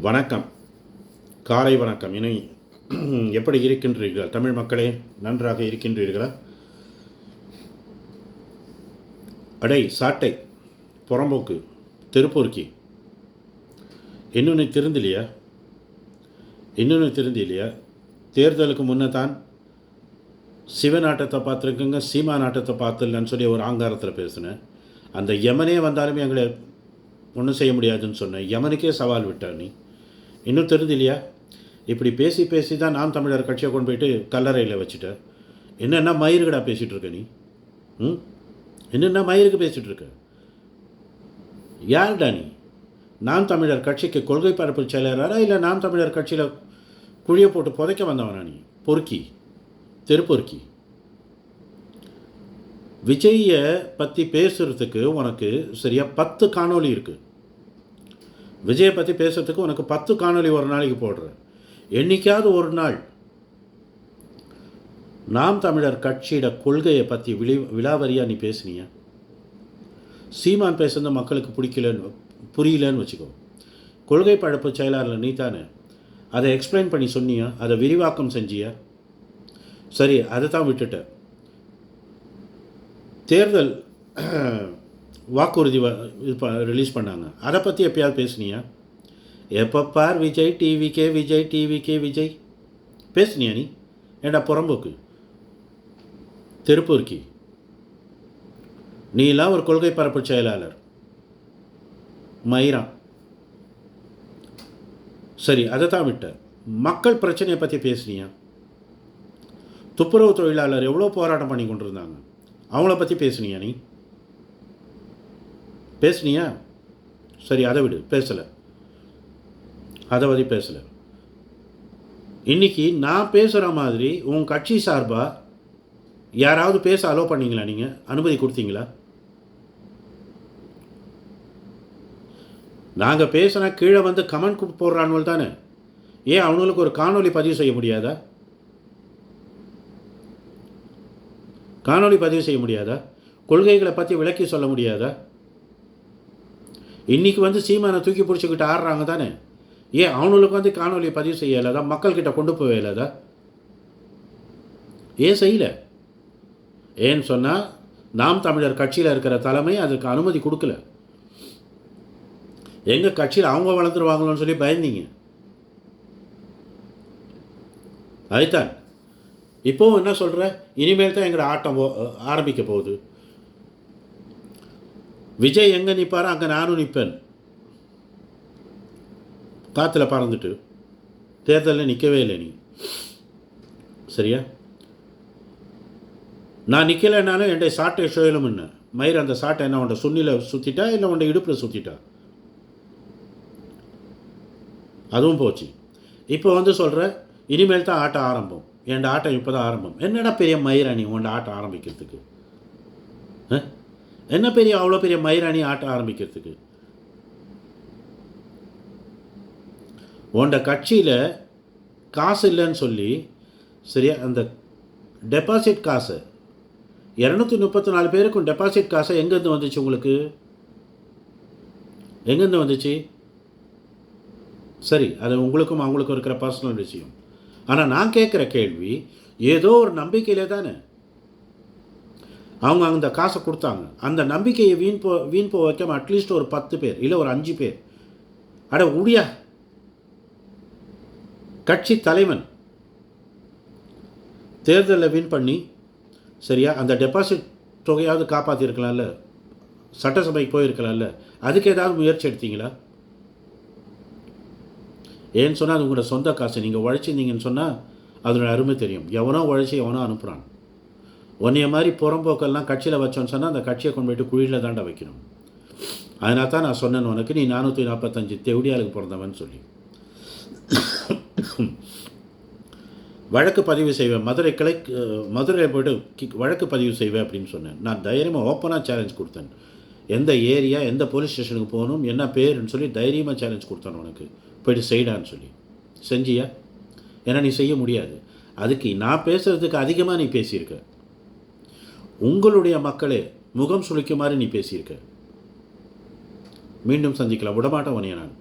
வணக்கம், காலை வணக்கம். இனி எப்படி இருக்கின்றீர்கள் தமிழ் மக்களே? நன்றாக இருக்கின்றீர்களா? அடை சாட்டை புறம்போக்கு திருப்பூர்க்கி இன்னொன்று திருந்திலையா? தேர்தலுக்கு முன்னே தான் சிவநாட்டத்தை பார்த்துருக்குங்க, சீமா நாட்டத்தை பார்த்துலன்னு சொல்லி ஒரு ஆங்காரத்தில் பேசினேன். அந்த யமனே வந்தாலுமே எங்களை ஒன்றும் செய்ய முடியாதுன்னு சொன்னேன். யமனுக்கே சவால் விட்டா நீ இன்னும் தெரிஞ்சில்லையா? இப்படி பேசி தான் நாம் தமிழர் கட்சியை கொண்டு போயிட்டு கல்லறையில் வச்சுட்ட. என்னென்ன மயிருக்கடா பேசிகிட்டு இருக்க நீ? என்னென்ன மயிருக்கு பேசிகிட்டு இருக்க? யார்டா நீ? நாம் தமிழர் கட்சிக்கு கொள்கை பரப்பு செயலராரா இல்லை நாம் தமிழர் கட்சியில் குழியை போட்டு புதைக்க வந்தவனா நீ? பொறுக்கி, தெருப்பொறுக்கி. விஜயை பற்றி பேசுகிறதுக்கு உனக்கு சரியாக 10 காணொலி இருக்குது. விஜயை பற்றி பேசுகிறதுக்கு உனக்கு 10 காணொலி ஒரு நாளைக்கு போடுற. என்றைக்காவது ஒரு நாள் நாம் தமிழர் கட்சியோட கொள்கையை பற்றி விலாவரியாக நீ பேசுனியா? சீமான் பேசுறது மக்களுக்கு புரியலன்னு வச்சுக்கோ. கொள்கை பரப்பு செயலாளர் நீ தானே, அதை எக்ஸ்பிளைன் பண்ணி சொன்னியா? அதை விரிவாக்கம் செஞ்சியா? சரி, அதை தான் விட்டுட்ட. தேர்தல் வாக்குறுதி ரிலீஸ் பண்ணாங்க, அதை பற்றி எப்பயாவது பேசுனியா? எப்போ பார் விஜய் டிவிக்கே பேசுனியா நீ? ஏண்டா புறம்போக்கு திருப்பூர்க்கி, நீலாம் ஒரு கொள்கை பரப்பு செயலாளர் மயிரான். சரி, அதை தான் விட்ட. மக்கள் பிரச்சனையை பற்றி பேசுனியா? துப்புரவு தொழிலாளர் எவ்வளோ போராட்டம் பண்ணி கொண்டிருந்தாங்க, அவங்கள பற்றி பேசுனியா நீ? பேசுனியா? சரி, அதை விடு, பேசலை. அதை பற்றி பேசலை. இன்றைக்கி நான் பேசுகிற மாதிரி உன் கட்சி சார்பாக யாராவது பேச அலோவ் பண்ணிங்களா? நீங்கள் அனுமதி கொடுத்தீங்களா? நாங்கள் பேசினா கீழே வந்து கமெண்ட் போடுறானுவல் தானே. ஏன் அவங்களுக்கு ஒரு காணொலி பதிவு செய்ய முடியாதா? கொள்கைகளை பற்றி விளக்கி சொல்ல முடியாதா? இன்றைக்கி வந்து சீமானை தூக்கி பிடிச்சிக்கிட்டு ஆடுறாங்க தானே. ஏன் அவனுக்கு வந்து காணொலி பதிவு செய்ய இல்லாதா? மக்கள்கிட்ட கொண்டு போக இல்லாதா? ஏன் செய்யலை? ஏன்னு சொன்னால் நாம் தமிழர் கட்சியில் இருக்கிற தலைமை அதுக்கு அனுமதி கொடுக்கல. எங்கள் கட்சியில் அவங்க வளர்ந்துருவாங்களோன்னு சொல்லி பயந்தீங்க. அதுதான் இப்போவும் என்ன சொல்கிற? இனிமேல் தான் எங்களோட ஆட்டம் ஆரம்பிக்க போகுது. விஜய் எங்கே நிற்பாரோ அங்கே நானும் நிற்பேன். காற்றுல பறந்துட்டு தேர்தலில் நிற்கவே இல்லை நீ, சரியா? நான் நிற்கலைன்னாலும் என்னுடைய சாட்டை சுழலும். என்ன மயிர் அந்த சாட்டை என்ன உன்ட சுண்ணியில் சுற்றிட்டா இல்லை உன்ட இடுப்பில் சுற்றிட்டா? அதுவும் போச்சு. இப்போ வந்து சொல்கிற இனிமேல் தான் ஆட்டம் ஆரம்பம். என் ஆட்டம் இப்போ தான் ஆரம்பம். என்னடா பெரிய மயிராணி உன்ட ஆட்டம் ஆரம்பிக்கிறதுக்கு? என்ன பெரிய அவ்வளோ பெரிய மயிராணி ஆட்டம் ஆரம்பிக்கிறதுக்கு? உன்ட கட்சியில் காசு இல்லைன்னு சொல்லி சரியா அந்த டெபாசிட் காசு 234 பேருக்கும் டெபாசிட் காசை எங்கேருந்து வந்துச்சு உங்களுக்கு? எங்கேருந்து வந்துச்சு? சரி, அது உங்களுக்கும் அவங்களுக்கும் இருக்கிற பர்சனல் விஷயம். ஆனால் நான் கேட்குற கேள்வி, ஏதோ ஒரு நம்பிக்கையிலே தானே அவங்க அந்த காசை கொடுத்தாங்க. அந்த நம்பிக்கையை வீண் போ வைக்காம அட்லீஸ்ட் ஒரு 10 பேர் இல்லை ஒரு 5 பேர் அட உடியா கட்சி தலைவன் தேர்தலில் வின் பண்ணி சரியா அந்த டெபாசிட் தொகையாவது காப்பாற்றிருக்கலாம்ல, சட்டசபைக்கு போயிருக்கலாம்ல. அதுக்கு ஏதாவது முயற்சி எடுத்தீங்களா? ஏன்னு சொன்னால் அது உங்களோட சொந்த காசு. நீங்கள் உழைச்சிருந்தீங்கன்னு சொன்னால் அதோட அருமை தெரியும். எவனோ உழைச்சி எவனோ அனுப்புகிறான். உன்னைய மாதிரி புறம்போக்கெல்லாம் கட்சியில் வச்சோன்னு சொன்னால் அந்த கட்சியை கொண்டு போய்ட்டு குழியில் தாண்டா வைக்கணும். அதனால தான் நான் சொன்னேன் உனக்கு, நீ 445 தெவுடியாளுக்கு பிறந்தவன் சொல்லி. வழக்கு பதிவு செய்வேன், மதுரையில் போய்ட்டு வழக்கு பதிவு செய்வேன் அப்படின்னு சொன்னேன். நான் தைரியமாக ஓப்பனாக சேலஞ்ச் கொடுத்தேன். எந்த ஏரியா எந்த போலீஸ் ஸ்டேஷனுக்கு போகணும் என்ன பேருன்னு சொல்லி தைரியமாக சேலஞ்ச் கொடுத்தேன் உனக்கு. போய்ட்டு செய்டான்னு சொல்லி செஞ்சியா? ஏன்னா நீ செய்ய முடியாது. அதுக்கு நான் பேசுகிறதுக்கு அதிகமாக நீ பேசியிருக்க. உங்களுடைய மக்களே முகம் சுளிக்குமாறு நீ பேசியிருக்க. மீண்டும் சந்திக்கலாம். விடமாட்டேன் உன்னைய நான்.